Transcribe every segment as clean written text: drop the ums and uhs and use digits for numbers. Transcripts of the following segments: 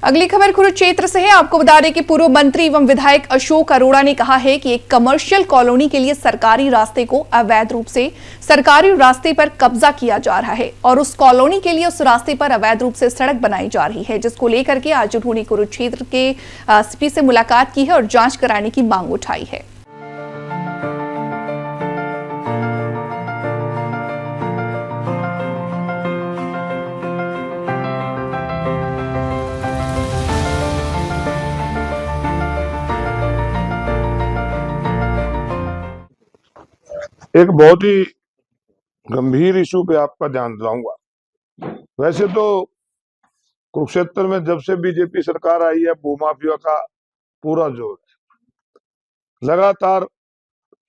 अगली खबर कुरुक्षेत्र से है। आपको बता दें कि पूर्व मंत्री एवं विधायक अशोक अरोड़ा ने कहा है कि एक कमर्शियल कॉलोनी के लिए सरकारी रास्ते को अवैध रूप से सरकारी रास्ते पर कब्जा किया जा रहा है और उस कॉलोनी के लिए उस रास्ते पर अवैध रूप से सड़क बनाई जा रही है, जिसको लेकर के आज उन्होंने कुरुक्षेत्र के एसपी से मुलाकात की है और जांच कराने की मांग उठाई है। एक बहुत ही गंभीर इशू पे आपका ध्यान दिलाऊंगा। वैसे तो कुरुक्षेत्र में जब से बीजेपी सरकार आई है भूमाफिया का पूरा जोर है। लगातार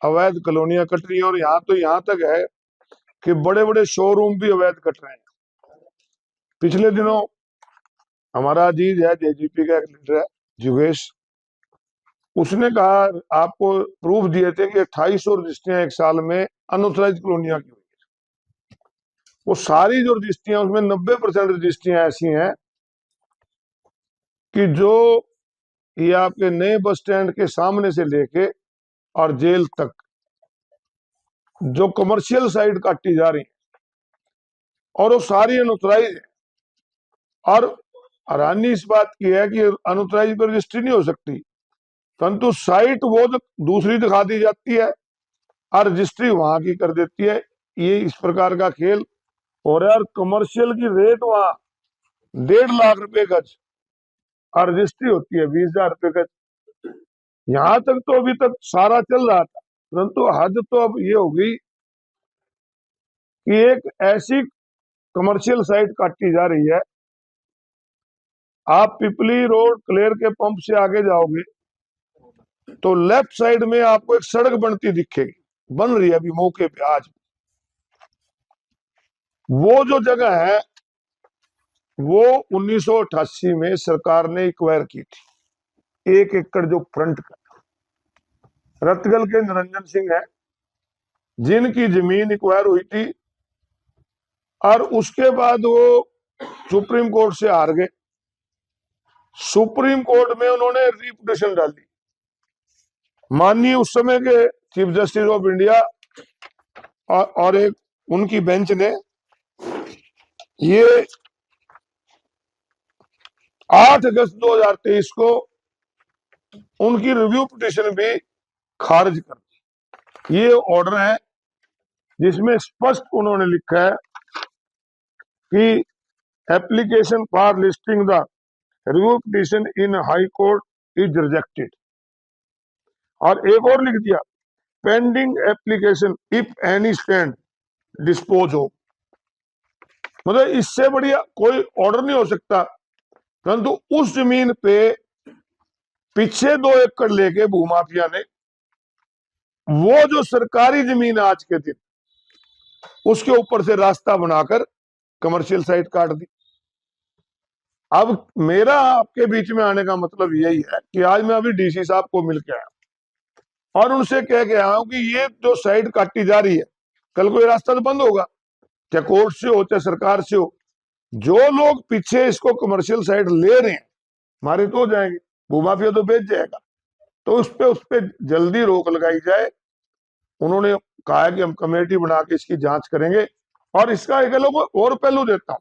अवैध कॉलोनियां कट रही है और यहाँ तक है कि बड़े बड़े शोरूम भी अवैध कट रहे हैं। पिछले दिनों हमारा अजीज है जेजीपी का एक लीडर है जुगेश, उसने कहा आपको प्रूफ दिए थे कि 2800 रजिस्ट्रियां एक साल में अनऑथराइज कॉलोनियां की हुई है। वो सारी जो रजिस्ट्रियां उसमें 90% रजिस्ट्रियां ऐसी हैं कि जो ये आपके नए बस स्टैंड के सामने से लेके और जेल तक जो कमर्शियल साइट काटी जा रही है और वो सारी अनऑथराइज है। और हैरानी इस बात की है कि अनऑथराइज पर रजिस्ट्री नहीं हो सकती, परंतु साइट वो दूसरी दिखा दी जाती है और रजिस्ट्री वहां की कर देती है। ये इस प्रकार का खेल हो रहा है। और कमर्शियल की रेट वहां 1.5 लाख रुपए गज और रजिस्ट्री होती है 20,000 रुपए गज। यहां तक तो अभी तक सारा चल रहा था, परंतु हद तो अब ये हो गई कि एक ऐसी कमर्शियल साइट काटी जा रही है। आप पिपली रोड क्लेर के पंप से आगे जाओगे तो लेफ्ट साइड में आपको एक सड़क बनती दिखेगी, बन रही है अभी मौके पे आज। वो जो जगह है वो 1988 में सरकार ने एक्वायर की थी। 1 एकड़ जो फ्रंट का रतगल के निरंजन सिंह है जिनकी जमीन एक्वायर हुई थी और उसके बाद वो सुप्रीम कोर्ट से हार गए। सुप्रीम कोर्ट में उन्होंने रिपिटिशन डाली। माननीय उस समय के चीफ जस्टिस ऑफ इंडिया और एक उनकी बेंच ने ये 8 अगस्त 2023 को उनकी रिव्यू पिटिशन भी खारिज कर दी। ये ऑर्डर है जिसमें स्पष्ट उन्होंने लिखा है कि application for listing the review petition in high court is rejected. और एक और लिख दिया pending application if any stand dispose हो। मतलब इससे बढ़िया कोई ऑर्डर नहीं हो सकता। परंतु उस जमीन पे पीछे 2 एकड़ लेके भूमाफिया ने वो जो सरकारी जमीन आज के दिन उसके ऊपर से रास्ता बनाकर कमर्शियल साइट काट दी। अब मेरा आपके बीच में आने का मतलब यही है कि आज मैं अभी डीसी साहब को मिल के आया और उनसे कह के आया हूं कि ये जो साइट काटी जा रही है कल को ये रास्ता तो बंद होगा, चाहे कोर्ट से हो चाहे सरकार से हो। जो लोग पीछे इसको कमर्शियल साइट ले रहे हैं मारे तो हो जाएंगे, भूमाफिया तो बेच जाएगा। तो उस पे जल्दी रोक लगाई जाए। उन्होंने कहा कि हम कमेटी बना के इसकी जांच करेंगे। और इसका एक और पहलू देता हूं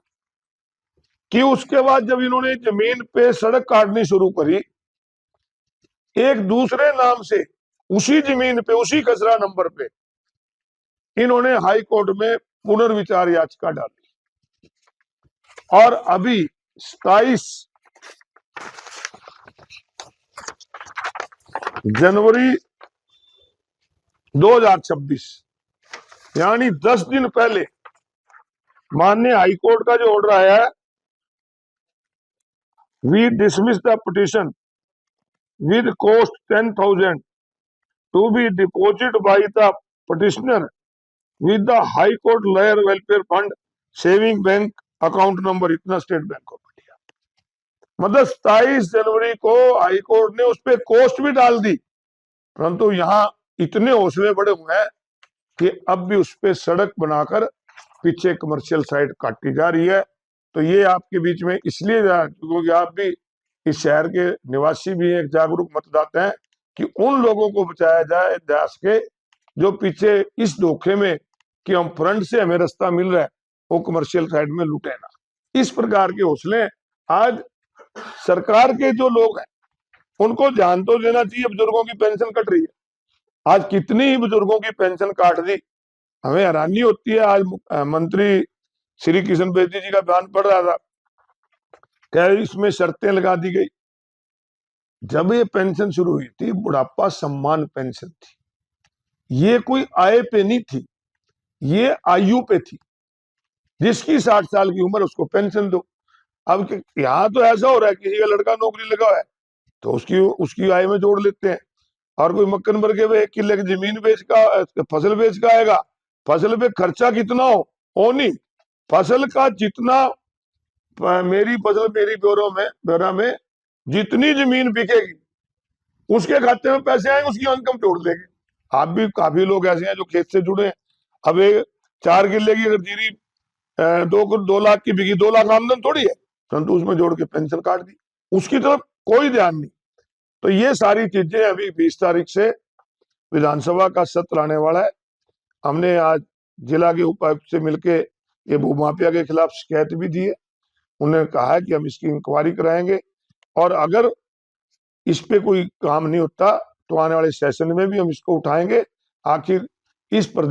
कि उसके बाद जब इन्होंने जमीन पे सड़क काटनी शुरू करी, एक दूसरे नाम से उसी जमीन पे उसी खसरा नंबर पे इन्होंने हाई कोर्ट में पुनर्विचार याचिका डाली। और अभी 27 जनवरी 2026 यानी 10 दिन पहले माननीय हाईकोर्ट का जो ऑर्डर आया है, we dismiss the petition with cost 10,000 to be deposit by the petitioner with the High Court lawyer welfare fund saving bank account number इतना स्टेट बैंक ऑफ इंडिया। मतलब 27 जनवरी को हाई कोर्ट ने उस पर कॉस्ट भी डाल दी, परंतु यहाँ इतने हौसले बड़े हुए हैं कि अब भी उस पर सड़क बनाकर पीछे कमर्शियल साइट काटी जा रही है। तो ये आपके बीच में इसलिए क्योंकि आप भी इस शहर के निवासी भी एक जागरूक मतदाता हैं कि उन लोगों को बचाया जाए जा सके जो पीछे इस धोखे में कि हम फ्रंट से हमें रास्ता मिल रहा है वो कमर्शियल साइड में लूटे ना। इस प्रकार के हौसले आज सरकार के जो लोग हैं उनको ध्यान तो देना चाहिए। बुजुर्गों की पेंशन कट रही है, आज कितनी ही बुजुर्गों की पेंशन काट दी। हमें हैरानी होती है। आज मंत्री श्री किशन बेदी जी का बयान पढ़ रहा था, क्या इसमें शर्तें लगा दी गई। जब ये पेंशन शुरू हुई थी बुढ़ापा सम्मान पेंशन थी, ये कोई आय पे नहीं थी, ये आयु पे थी। जिसकी 60 साल की उम्र उसको पेंशन दो। अब यहाँ तो ऐसा हो रहा है किसी का लड़का नौकरी लगा हुआ है तो उसकी आय में जोड़ लेते हैं। और कोई मक्कन भर के 1 किले की जमीन बेच का फसल बेच का आएगा, फसल पे खर्चा कितना हो नहीं, फसल का जितना मेरी फसल मेरी ब्योरा में जितनी जमीन बिकेगी उसके खाते में पैसे आएंगे, उसकी इनकम जोड़ देंगे। आप भी काफी लोग ऐसे हैं जो खेत से जुड़े हैं। अब 4 किले की अगर जीरी 2 लाख की बिकी, 2 लाख आमदन थोड़ी है, परंतु उसमें जोड़ के पेंशन काट दी, उसकी तरफ कोई ध्यान नहीं। तो ये सारी चीजें अभी 20 तारीख से विधानसभा का सत्र आने वाला है। हमने आज जिला के उपायुक्त से मिलके ये भूमाफिया के खिलाफ शिकायत भी दी है। उन्होंने कहा है कि हम इसकी इंक्वायरी कराएंगे और अगर इस पे कोई काम नहीं होता तो आने वाले सेशन में भी हम इसको उठाएंगे। आखिर इस